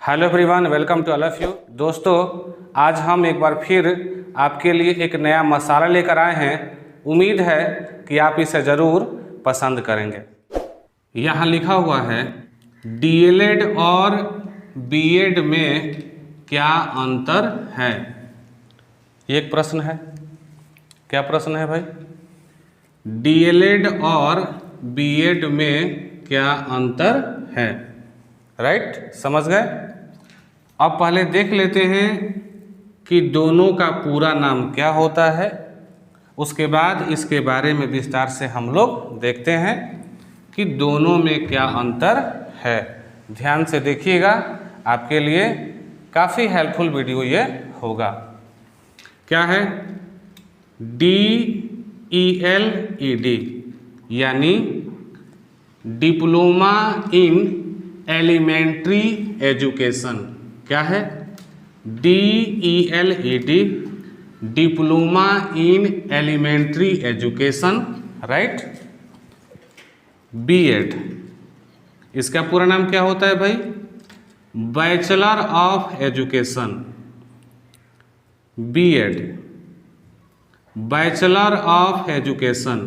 Hello everyone, welcome to all of you. दोस्तों, आज हम एक बार फिर आपके लिए एक नया मसाला लेकर आए हैं। उम्मीद है कि आप इसे ज़रूर पसंद करेंगे। यहाँ लिखा हुआ है डीएलएड और बीएड में क्या अंतर है। एक प्रश्न है। क्या प्रश्न है भाई? डीएलएड और बीएड में क्या अंतर है। राइट, समझ गए। अब पहले देख लेते हैं कि दोनों का पूरा नाम क्या होता है। उसके बाद इसके बारे में विस्तार से हम लोग देखते हैं कि दोनों में क्या अंतर है। ध्यान से देखिएगा, आपके लिए काफ़ी हेल्पफुल वीडियो ये होगा। क्या है? DELED यानी डिप्लोमा इन एलिमेंट्री एजुकेशन। क्या है? DELED diploma in elementary education. Right. BEd, इसका पूरा नाम क्या होता है भाई? Bachelor of education. BEd bachelor of education.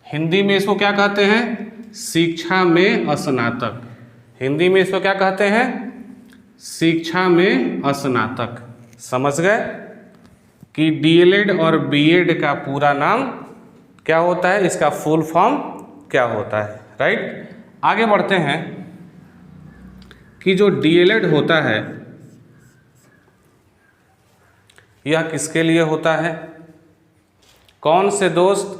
Hindi में इसको क्या कहते हैं? शिक्षा में स्नातक। हिंदी में इसको क्या कहते हैं? शिक्षा में स्नातक। समझ गए कि डीएलएड और बीएड का पूरा नाम क्या होता है, इसका फुल फॉर्म क्या होता है। राइट। आगे बढ़ते हैं कि जो डीएलएड होता है यह किसके लिए होता है, कौन से दोस्त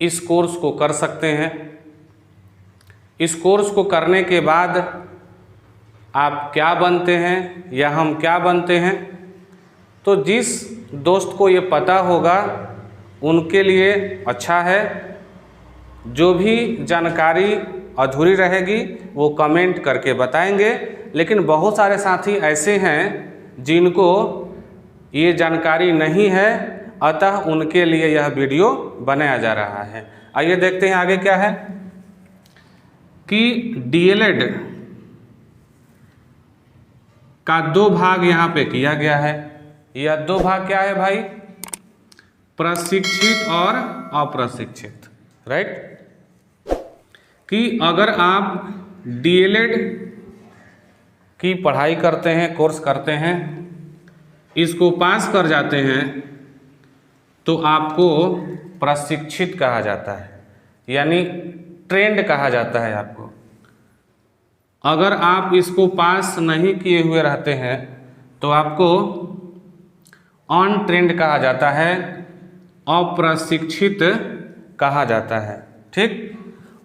इस कोर्स को कर सकते हैं। इस कोर्स को करने के बाद आप क्या बनते हैं या हम क्या बनते हैं। तो जिस दोस्त को ये पता होगा उनके लिए अच्छा है। जो भी जानकारी अधूरी रहेगी वो कमेंट करके बताएंगे। लेकिन बहुत सारे साथी ऐसे हैं जिनको ये जानकारी नहीं है, अतः उनके लिए यह वीडियो बनाया जा रहा है। आइए देखते हैं आगे क्या है कि डीएलएड का दो भाग यहाँ पे किया गया है। यह दो भाग क्या है भाई? प्रशिक्षित और अप्रशिक्षित। राइट। कि अगर आप डीएलएड की पढ़ाई करते हैं, कोर्स करते हैं, इसको पास कर जाते हैं तो आपको प्रशिक्षित कहा जाता है, यानी ट्रेंड कहा जाता है आपको। अगर आप इसको पास नहीं किए हुए रहते हैं तो आपको ऑन ट्रेंड कहा जाता है, अप्रशिक्षित कहा जाता है। ठीक।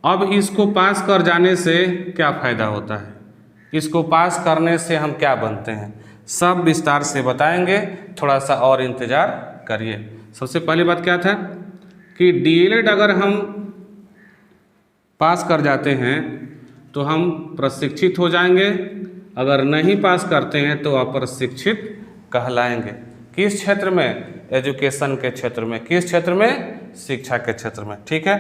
अब इसको पास कर जाने से क्या फ़ायदा होता है, इसको पास करने से हम क्या बनते हैं, सब विस्तार से बताएंगे। थोड़ा सा और इंतज़ार करिए। सबसे पहली बात क्या था कि डीएलएड अगर हम पास कर जाते हैं तो हम प्रशिक्षित हो जाएंगे, अगर नहीं पास करते हैं तो अप्रशिक्षित कहलाएंगे। किस क्षेत्र में? एजुकेशन के क्षेत्र में। किस क्षेत्र में? शिक्षा के क्षेत्र में। ठीक है।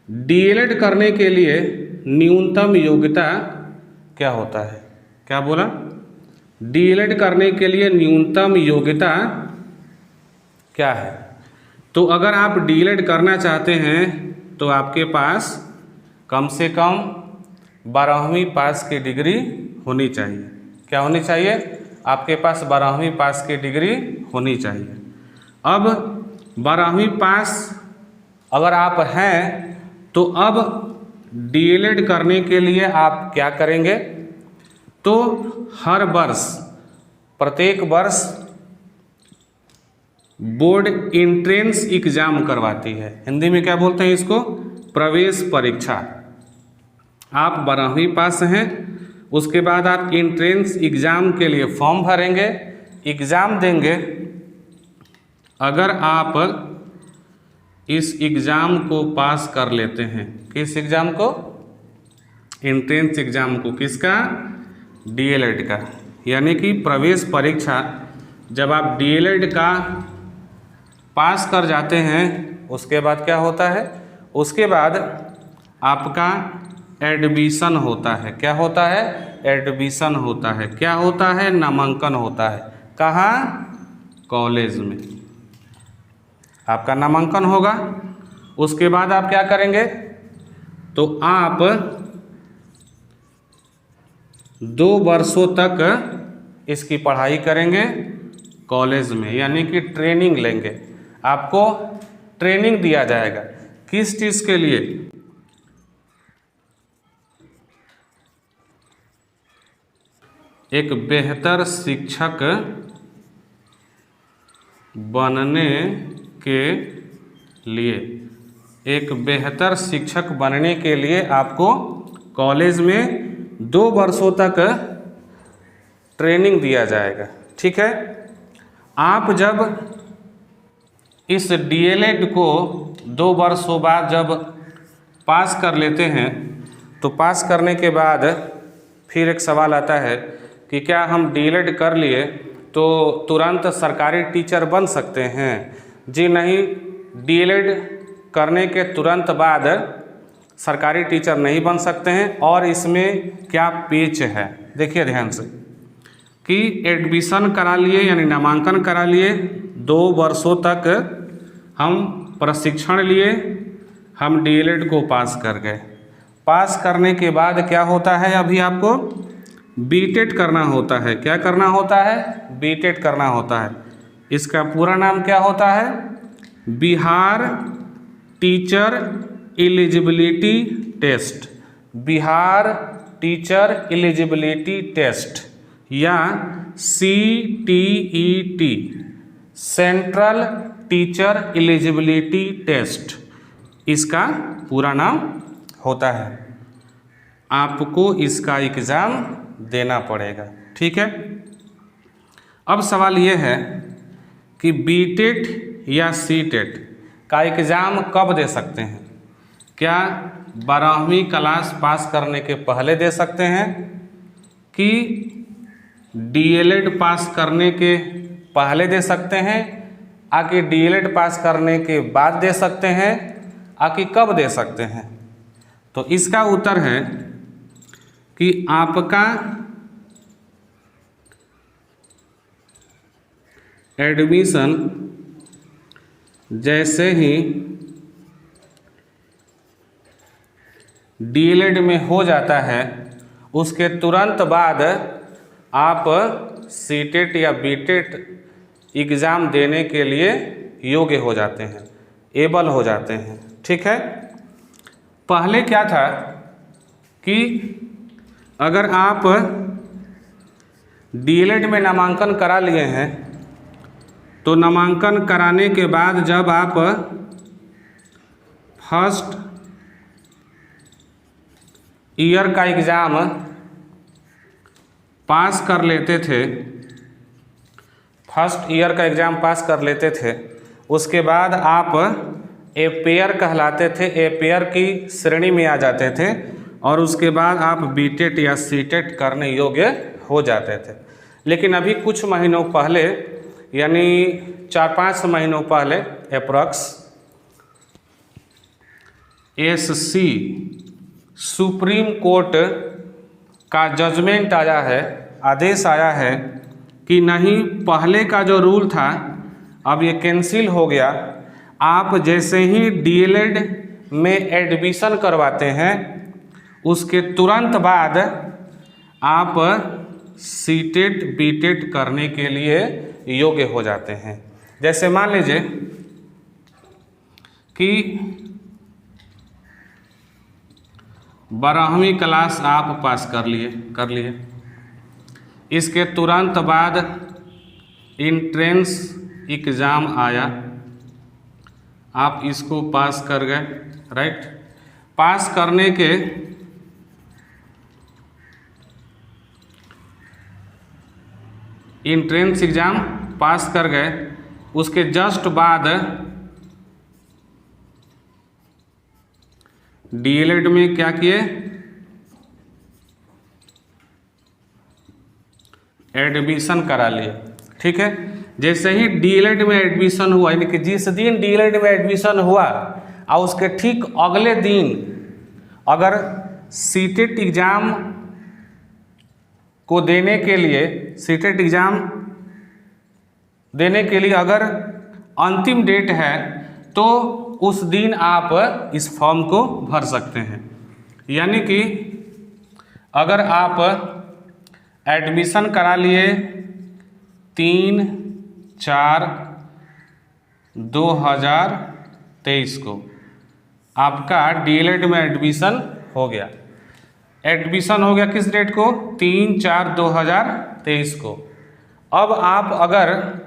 डीएलएड करने के लिए न्यूनतम योग्यता क्या होता है? क्या बोला? डीएलएड करने के लिए न्यूनतम योग्यता क्या है? तो अगर आप डीएलएड करना चाहते हैं तो आपके पास कम से कम 12वीं पास की डिग्री होनी चाहिए। क्या होनी चाहिए? आपके पास 12वीं पास की डिग्री होनी चाहिए। अब 12वीं पास अगर आप हैं तो अब डीएलएड करने के लिए आप क्या करेंगे? तो हर वर्ष, प्रत्येक वर्ष बोर्ड एंट्रेंस एग्जाम करवाती है। हिंदी में क्या बोलते हैं इसको? प्रवेश परीक्षा। आप 12वीं पास हैं, उसके बाद आप एंट्रेंस एग्ज़ाम के लिए फॉर्म भरेंगे, एग्ज़ाम देंगे। अगर आप इस एग्ज़ाम को पास कर लेते हैं, किस एग्ज़ाम को? एंट्रेंस एग्ज़ाम को। किसका? डीएलएड का। यानी कि प्रवेश परीक्षा जब आप डीएलएड का पास कर जाते हैं उसके बाद क्या होता है? उसके बाद आपका एडमिशन होता है। क्या होता है? एडमिशन होता है। क्या होता है? नामांकन होता है। कहाँ? कॉलेज में आपका नामांकन होगा। उसके बाद आप क्या करेंगे? तो आप 2 वर्षों तक इसकी पढ़ाई करेंगे कॉलेज में, यानी कि ट्रेनिंग लेंगे। आपको ट्रेनिंग दिया जाएगा। किस चीज़ के लिए? एक बेहतर शिक्षक बनने के लिए। एक बेहतर शिक्षक बनने के लिए आपको कॉलेज में 2 वर्षों तक ट्रेनिंग दिया जाएगा। ठीक है। आप जब इस डीएलएड को 2 वर्षों बाद जब पास कर लेते हैं, तो पास करने के बाद फिर एक सवाल आता है कि क्या हम डीएलएड कर लिए तो तुरंत सरकारी टीचर बन सकते हैं? जी नहीं, डीएलएड करने के तुरंत बाद सरकारी टीचर नहीं बन सकते हैं। और इसमें क्या पेच है, देखिए ध्यान से, कि एडमिशन करा लिए यानी नामांकन करा लिए, 2 वर्षों तक हम प्रशिक्षण लिए, हम डीएलएड को पास कर गए। पास करने के बाद क्या होता है? अभी आपको बीटेड करना होता है। क्या करना होता है? बीटेड करना होता है। इसका पूरा नाम क्या होता है? Bihar teacher eligibility test. Bihar teacher eligibility test या CTET, central teacher eligibility test, इसका पूरा नाम होता है। आपको इसका एग्ज़ाम देना पड़ेगा। ठीक है। अब सवाल ये है कि बीटेट या सीटेट का एग्ज़ाम कब दे सकते हैं? क्या 12वीं क्लास पास करने के पहले दे सकते हैं, कि डीएलएड पास करने के पहले दे सकते हैं, आकि डीएलएड पास करने के बाद दे सकते हैं, आकि कब दे सकते हैं? तो इसका उत्तर है कि आपका एडमिशन जैसे ही डीएलएड में हो जाता है, उसके तुरंत बाद आप सीटेट या बीटेट एग्ज़ाम देने के लिए योग्य हो जाते हैं, एबल हो जाते हैं। ठीक है। पहले क्या था कि अगर आप डीएलएड में नामांकन करा लिए हैं, तो नामांकन कराने के बाद जब आप फर्स्ट ईयर का एग्ज़ाम पास कर लेते थे, फर्स्ट ईयर का एग्ज़ाम पास कर लेते थे, उसके बाद आप एपेयर कहलाते थे, एपेयर की श्रेणी में आ जाते थे, और उसके बाद आप बीटेट या सीटेट करने योग्य हो जाते थे। लेकिन अभी कुछ महीनों पहले, यानी 4-5 महीनों पहले अप्रॉक्स, SC सुप्रीम कोर्ट का जजमेंट आया है, आदेश आया है कि नहीं, पहले का जो रूल था अब ये कैंसिल हो गया। आप जैसे ही डीएलएड में एडमिशन करवाते हैं, उसके तुरंत बाद आप सीटेट बीटेट करने के लिए योग्य हो जाते हैं। जैसे मान लीजिए कि 12वीं क्लास आप पास कर लिए, इसके तुरंत बाद इंट्रेंस एग्ज़ाम आया, आप इसको पास कर गए, राइट। पास करने के इंट्रेंस एग्ज़ाम पास कर गए, उसके जस्ट बाद डीएलएड में क्या किए? एडमिशन करा लिए। ठीक है। जैसे ही डीएलएड में एडमिशन हुआ, यानी कि जिस दिन डीएलएड में एडमिशन हुआ और उसके ठीक अगले दिन अगर सीटेट एग्ज़ाम को देने के लिए, सीटेट एग्ज़ाम देने के लिए अगर अंतिम डेट है तो उस दिन आप इस फॉर्म को भर सकते हैं। यानी कि अगर आप एडमिशन करा लिए 3/4/2023 को, आपका डीएलएड में एडमिशन हो गया। एडमिशन हो गया किस डेट को? 3/4/2023 को। अब आप अगर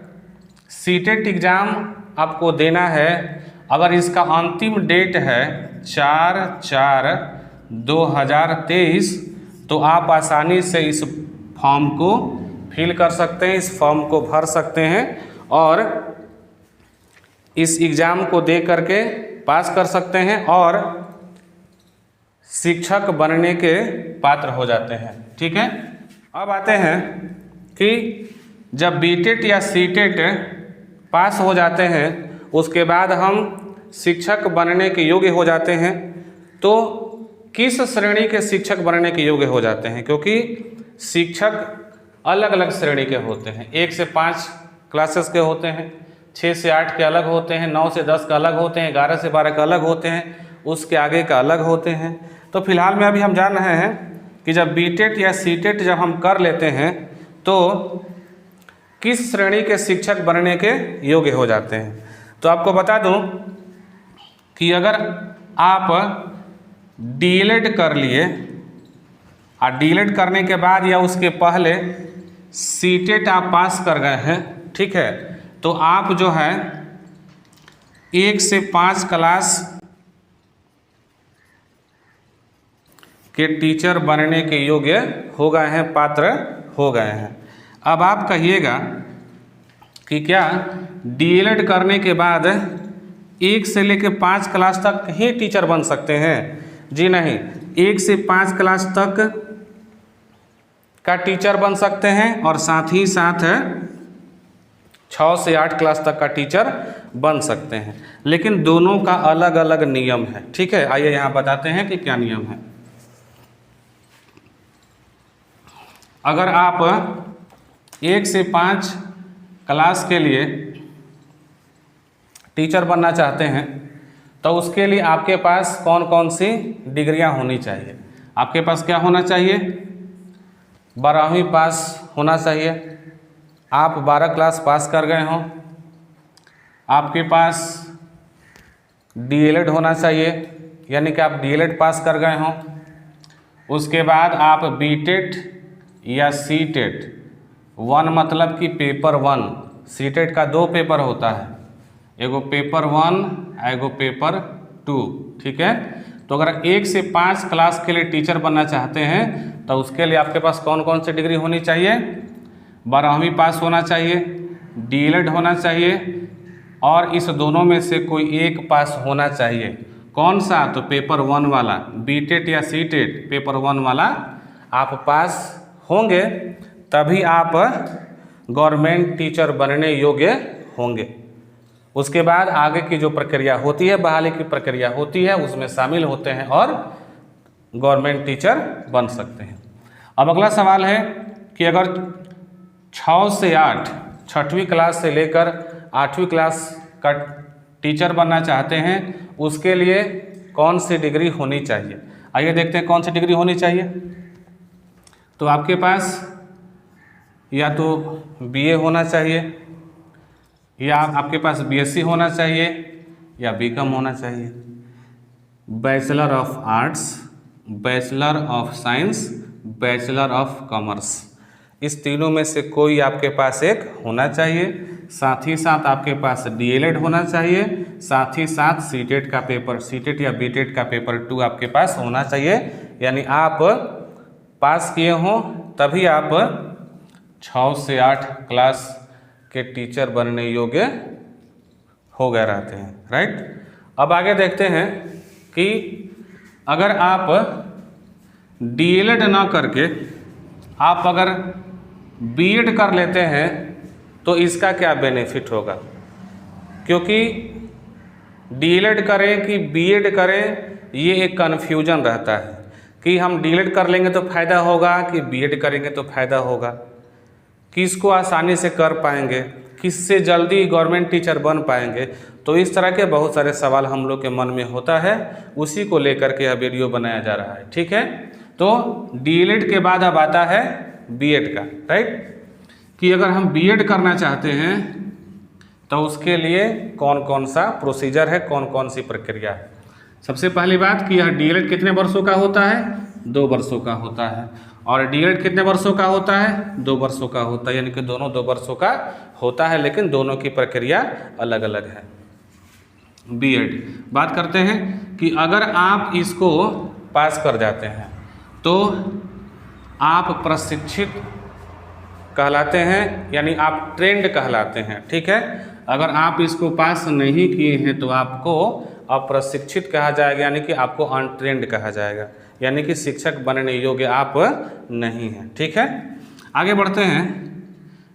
सीटेट एग्ज़ाम आपको देना है, अगर इसका अंतिम डेट है 4/4/2023, तो आप आसानी से इस फॉर्म को फिल कर सकते हैं, इस फॉर्म को भर सकते हैं और इस एग्ज़ाम को दे करके पास कर सकते हैं और शिक्षक बनने के पात्र हो जाते हैं। ठीक है, अब आते हैं कि जब बीटेट या सीटेट पास हो जाते हैं, उसके बाद हम शिक्षक बनने के योग्य हो जाते हैं। तो किस श्रेणी के शिक्षक बनने के योग्य हो जाते हैं? क्योंकि शिक्षक अलग अलग श्रेणी के होते हैं। 1 से 5 क्लासेस के होते हैं, 6 से 8 के अलग होते हैं, 9 से 10 का अलग होते हैं, 11 से 12 का अलग होते हैं, उसके आगे का अलग होते हैं। तो फिलहाल में अभी हम जान रहे हैं कि जब बीटेट या सीटेट जब हम कर लेते हैं तो किस श्रेणी के शिक्षक बनने के योग्य हो जाते हैं। तो आपको बता दूं कि अगर आप डीएलएड कर लिए और डीएलएड करने के बाद या उसके पहले सीटेट आप पास कर गए हैं, ठीक है, तो आप जो है 1 से 5 क्लास के टीचर बनने के योग्य हो गए हैं, पात्र हो गए हैं। अब आप कहिएगा कि क्या डीएलएड करने के बाद 1 से लेकर 5 क्लास तक ही टीचर बन सकते हैं? जी नहीं, 1 से 5 क्लास तक का टीचर बन सकते हैं और साथ ही साथ 6 से 8 क्लास तक का टीचर बन सकते हैं, लेकिन दोनों का अलग अलग नियम है। ठीक है, आइए यहाँ बताते हैं कि क्या नियम है। अगर आप 1 से 5 क्लास के लिए टीचर बनना चाहते हैं तो उसके लिए आपके पास कौन कौन सी डिग्रियां होनी चाहिए? आपके पास क्या होना चाहिए? 12वीं पास होना चाहिए। आप 12 क्लास पास कर गए हों। आपके पास डीएलएड होना चाहिए, यानी कि आप डीएलएड पास कर गए हों। उसके बाद आप बीटेट या सीटेट 1 मतलब कि पेपर 1, सीटेट का 2 पेपर होता है, एगो पेपर 1 एगो पेपर 2। ठीक है, तो अगर 1 से 5 क्लास के लिए टीचर बनना चाहते हैं तो उसके लिए आपके पास कौन कौन सी डिग्री होनी चाहिए? 12वीं पास होना चाहिए, डीएलएड होना चाहिए और इस दोनों में से कोई एक पास होना चाहिए। कौन सा? तो पेपर 1 वाला, बीटेट या सीटेट पेपर 1 वाला आप पास होंगे तभी आप गवर्नमेंट टीचर बनने योग्य होंगे। उसके बाद आगे की जो प्रक्रिया होती है, बहाली की प्रक्रिया होती है, उसमें शामिल होते हैं और गवर्नमेंट टीचर बन सकते हैं। अब अगला सवाल है कि अगर 6 से 8, 6वीं क्लास से लेकर 8वीं क्लास का टीचर बनना चाहते हैं, उसके लिए कौन सी डिग्री होनी चाहिए? आइए देखते हैं कौन सी डिग्री होनी चाहिए। तो आपके पास या तो बीए होना चाहिए, या आपके पास बीएससी होना चाहिए, या बीकॉम होना चाहिए। Bachelor of arts, bachelor of science, bachelor of commerce, इस तीनों में से कोई आपके पास एक होना चाहिए। साथ ही साथ आपके पास डीएलएड होना चाहिए, साथ ही साथ सीटेट का पेपर, सीटेट या बीटेट का पेपर 2 आपके पास होना चाहिए। यानी आप पास किए हों तभी आप 6 से 8 क्लास के टीचर बनने योग्य हो गए रहते हैं। राइट, अब आगे देखते हैं कि अगर आप डीएलएड ना करके आप अगर बीएड कर लेते हैं तो इसका क्या बेनिफिट होगा? क्योंकि डीएलएड करें कि बीएड करें, ये एक कन्फ्यूजन रहता है कि हम डीएलएड कर लेंगे तो फ़ायदा होगा कि बीएड करेंगे तो फ़ायदा होगा, किसको आसानी से कर पाएंगे, किससे जल्दी गवर्नमेंट टीचर बन पाएंगे। तो इस तरह के बहुत सारे सवाल हम लोग के मन में होता है, उसी को लेकर के यह वीडियो बनाया जा रहा है। ठीक है, तो डीएलएड के बाद अब आता है बीएड का, राइट, कि अगर हम बीएड करना चाहते हैं तो उसके लिए कौन कौन सा प्रोसीजर है, कौन कौन सी प्रक्रिया है। सबसे पहली बात कि यह डीएलएड कितने वर्षों का होता है, 2 वर्षों का होता है। और डीएलएड कितने वर्षों का होता है, 2 वर्षों का होता है, यानी कि दोनों 2 वर्षों का होता है, लेकिन दोनों की प्रक्रिया अलग अलग है। बीएड बात करते हैं कि अगर आप इसको पास कर जाते हैं तो आप प्रशिक्षित कहलाते हैं, यानी आप ट्रेंड कहलाते हैं। ठीक है, अगर आप इसको पास नहीं किए हैं तो आपको अप्रशिक्षित कहा जाएगा, यानी कि आपको अनट्रेंड कहा जाएगा, यानी कि शिक्षक बनने योग्य आप नहीं हैं। ठीक है, आगे बढ़ते हैं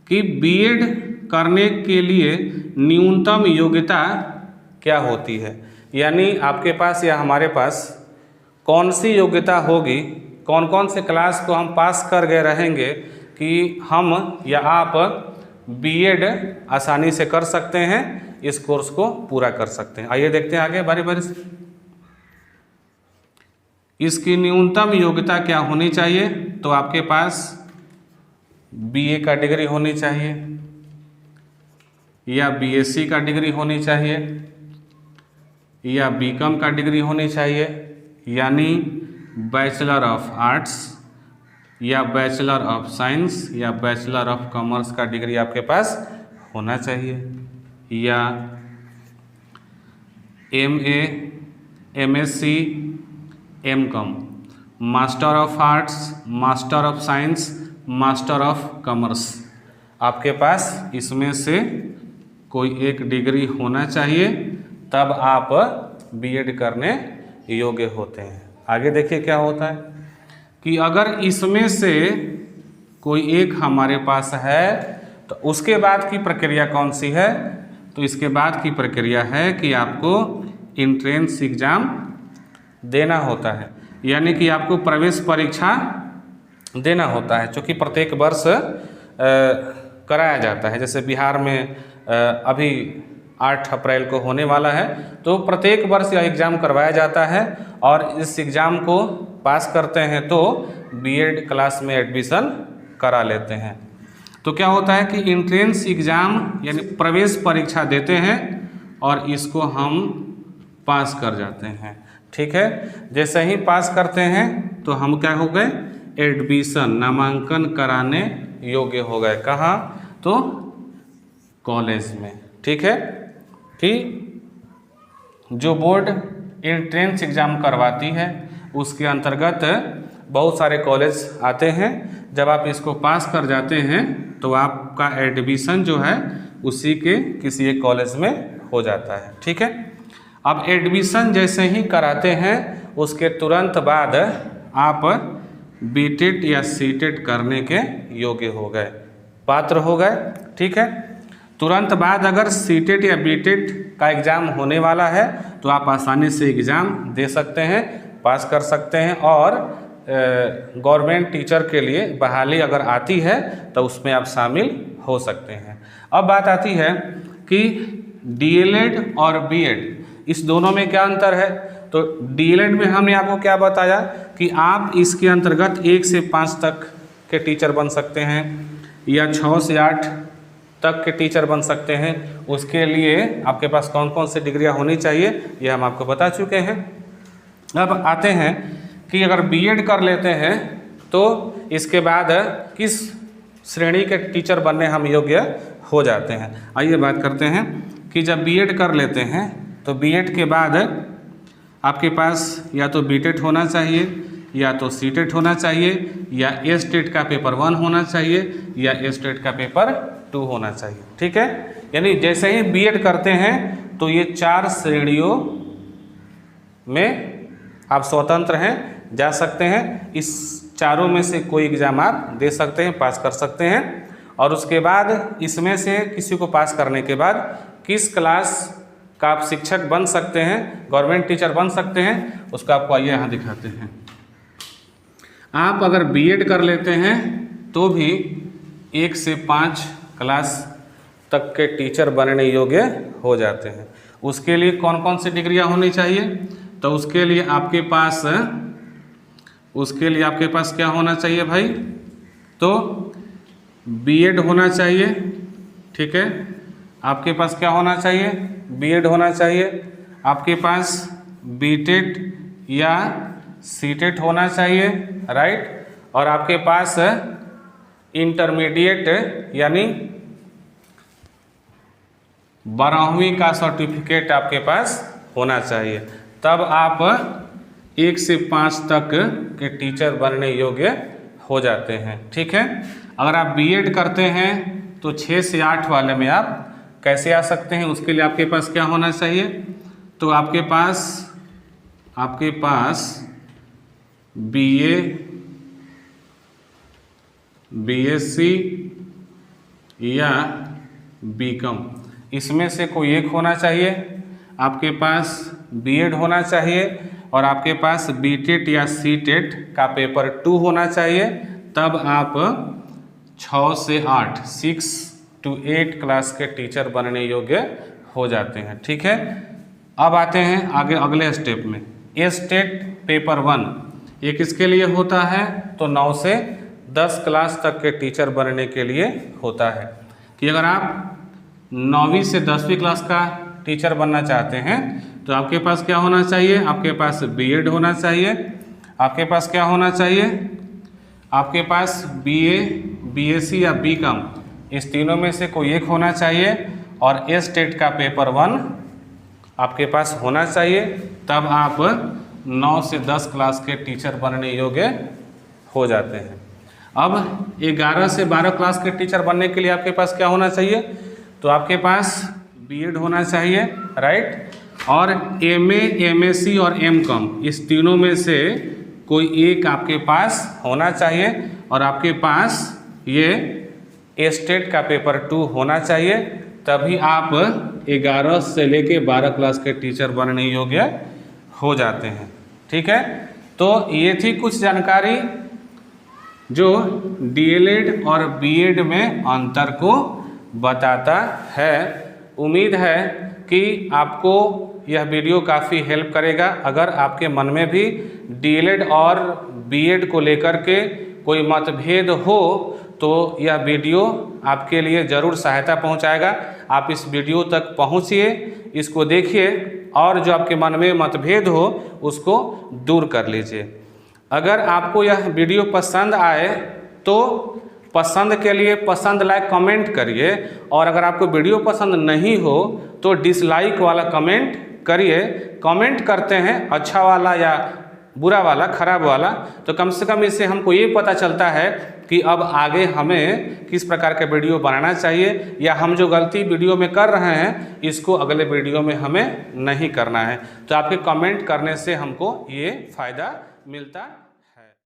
कि बीएड करने के लिए न्यूनतम योग्यता क्या होती है, यानी आपके पास या हमारे पास कौन सी योग्यता होगी, कौन कौन से क्लास को हम पास कर गए रहेंगे कि हम या आप बीएड आसानी से कर सकते हैं, इस कोर्स को पूरा कर सकते हैं। आइए देखते हैं आगे बारी बारी से। इसकी न्यूनतम योग्यता क्या होनी चाहिए, तो आपके पास बीए का डिग्री होनी चाहिए या बीएससी का डिग्री होनी चाहिए या बीकॉम का डिग्री होनी चाहिए, यानी बैचलर ऑफ आर्ट्स या बैचलर ऑफ साइंस या बैचलर ऑफ कॉमर्स का डिग्री आपके पास होना चाहिए, या MA, MSc, MCom, master of arts, master of science, master of commerce, आपके पास इसमें से कोई एक डिग्री होना चाहिए, तब आप बीएड करने योग्य होते हैं। आगे देखिए क्या होता है कि अगर इसमें से कोई एक हमारे पास है तो उसके बाद की प्रक्रिया कौन सी है, तो इसके बाद की प्रक्रिया है कि आपको एंट्रेंस एग्ज़ाम देना होता है, यानी कि आपको प्रवेश परीक्षा देना होता है, चूँकि प्रत्येक वर्ष कराया जाता है। जैसे बिहार में अभी 8 अप्रैल को होने वाला है, तो प्रत्येक वर्ष यह एग्ज़ाम करवाया जाता है और इस एग्ज़ाम को पास करते हैं तो बीएड क्लास में एडमिशन करा लेते हैं। तो क्या होता है कि एंट्रेंस एग्ज़ाम यानी प्रवेश परीक्षा देते हैं और इसको हम पास कर जाते हैं। ठीक है, जैसे ही पास करते हैं तो हम क्या हो गए, एडमिशन नामांकन कराने योग्य हो गए। कहाँ, तो कॉलेज में। ठीक है, कि जो बोर्ड एंट्रेंस एग्ज़ाम करवाती है उसके अंतर्गत बहुत सारे कॉलेज आते हैं। जब आप इसको पास कर जाते हैं तो आपका एडमिशन जो है उसी के किसी एक कॉलेज में हो जाता है। ठीक है, अब एडमिशन जैसे ही कराते हैं उसके तुरंत बाद आप बीटेट या सीटेट करने के योग्य हो गए, पात्र हो गए। ठीक है, तुरंत बाद अगर सीटेट या बीटेट का एग्ज़ाम होने वाला है तो आप आसानी से एग्ज़ाम दे सकते हैं, पास कर सकते हैं और गवर्नमेंट टीचर के लिए बहाली अगर आती है तो उसमें आप शामिल हो सकते हैं। अब बात आती है कि डीएलएड और बीएड, इस दोनों में क्या अंतर है। तो डीएलएड में हमने आपको क्या बताया कि आप इसके अंतर्गत 1 से 5 तक के टीचर बन सकते हैं या 6 से 8 तक के टीचर बन सकते हैं। उसके लिए आपके पास कौन कौन सी डिग्रियां होनी चाहिए ये हम आपको बता चुके हैं। अब आते हैं कि अगर बीएड कर लेते हैं तो इसके बाद किस श्रेणी के टीचर बनने हम योग्य हो जाते हैं। आइए बात करते हैं कि जब बीएड कर लेते हैं तो बीएड के बाद आपके पास या तो बीटेट होना चाहिए या तो सीटेट होना चाहिए या एस्टेट का पेपर 1 होना चाहिए या एस्टेट का पेपर 2 होना चाहिए। ठीक है, यानी जैसे ही बीएड करते हैं तो ये 4 श्रेणियों में आप स्वतंत्र हैं, जा सकते हैं। इस चारों में से कोई एग्ज़ाम आप दे सकते हैं, पास कर सकते हैं। और उसके बाद इसमें से किसी को पास करने के बाद किस क्लास का आप शिक्षक बन सकते हैं, गवर्नमेंट टीचर बन सकते हैं, उसका आपको आइए यहाँ दिखाते हैं। आप अगर बीएड कर लेते हैं तो भी 1 से 5 क्लास तक के टीचर बनने योग्य हो जाते हैं। उसके लिए कौन कौन सी डिग्रियां होनी चाहिए? तो उसके लिए आपके पास क्या होना चाहिए भाई? तो बीएड होना चाहिए, ठीक है। आपके पास क्या होना चाहिए? बीएड होना चाहिए। आपके पास बीटेट या सीटेट होना चाहिए, राइट। और आपके पास इंटरमीडिएट यानी 12वीं का सर्टिफिकेट आपके पास होना चाहिए, तब आप 1 से 5 तक के टीचर बनने योग्य हो जाते हैं, ठीक है। अगर आप बीएड करते हैं तो 6 से 8 वाले में आप कैसे आ सकते हैं? उसके लिए आपके पास क्या होना चाहिए? तो आपके पास बीए, बीएससी या बीकॉम, इसमें से कोई एक होना चाहिए। आपके पास बीएड होना चाहिए और आपके पास बीटेट या सीटेट का पेपर 2 होना चाहिए, तब आप 6 से 8 6 to 8 क्लास के टीचर बनने योग्य हो जाते हैं, ठीक है। अब आते हैं आगे अगले स्टेप में। स्टेट पेपर 1 ये किसके लिए होता है? तो 9 से 10 क्लास तक के टीचर बनने के लिए होता है। कि अगर आप 9वीं से 10वीं क्लास का टीचर बनना चाहते हैं तो आपके पास क्या होना चाहिए? आपके पास बीएड होना चाहिए। आपके पास क्या होना चाहिए? आपके पास बीए, बीएससी या बीकॉम, इस तीनों में से कोई एक होना चाहिए और स्टेट का पेपर 1 आपके पास होना चाहिए, तब आप 9 से 10 क्लास के टीचर बनने योग्य हो जाते हैं। अब 11 से 12 क्लास के टीचर बनने के लिए आपके पास क्या होना चाहिए? तो आपके पास बीएड होना चाहिए, राइट। और एमए, एमएससी और एमकॉम, इस तीनों में से कोई एक आपके पास होना चाहिए और आपके पास ये स्टेट का पेपर 2 होना चाहिए, तभी आप 11 से लेके 12 क्लास के टीचर बनने योग्य हो जाते हैं, ठीक है। तो ये थी कुछ जानकारी जो डीएलएड और बीएड में अंतर को बताता है। उम्मीद है कि आपको यह वीडियो काफ़ी हेल्प करेगा। अगर आपके मन में भी डीएलएड और बीएड को लेकर के कोई मतभेद हो तो यह वीडियो आपके लिए ज़रूर सहायता पहुंचाएगा। आप इस वीडियो तक पहुंचिए, इसको देखिए और जो आपके मन में मतभेद हो उसको दूर कर लीजिए। अगर आपको यह वीडियो पसंद आए तो पसंद के लिए पसंद लाइक कमेंट करिए, और अगर आपको वीडियो पसंद नहीं हो तो डिसलाइक वाला कमेंट करिए। कमेंट करते हैं अच्छा वाला या बुरा वाला, खराब वाला, तो कम से कम इससे हमको ये पता चलता है कि अब आगे हमें किस प्रकार के वीडियो बनाना चाहिए, या हम जो गलती वीडियो में कर रहे हैं इसको अगले वीडियो में हमें नहीं करना है। तो आपके कमेंट करने से हमको ये फ़ायदा मिलता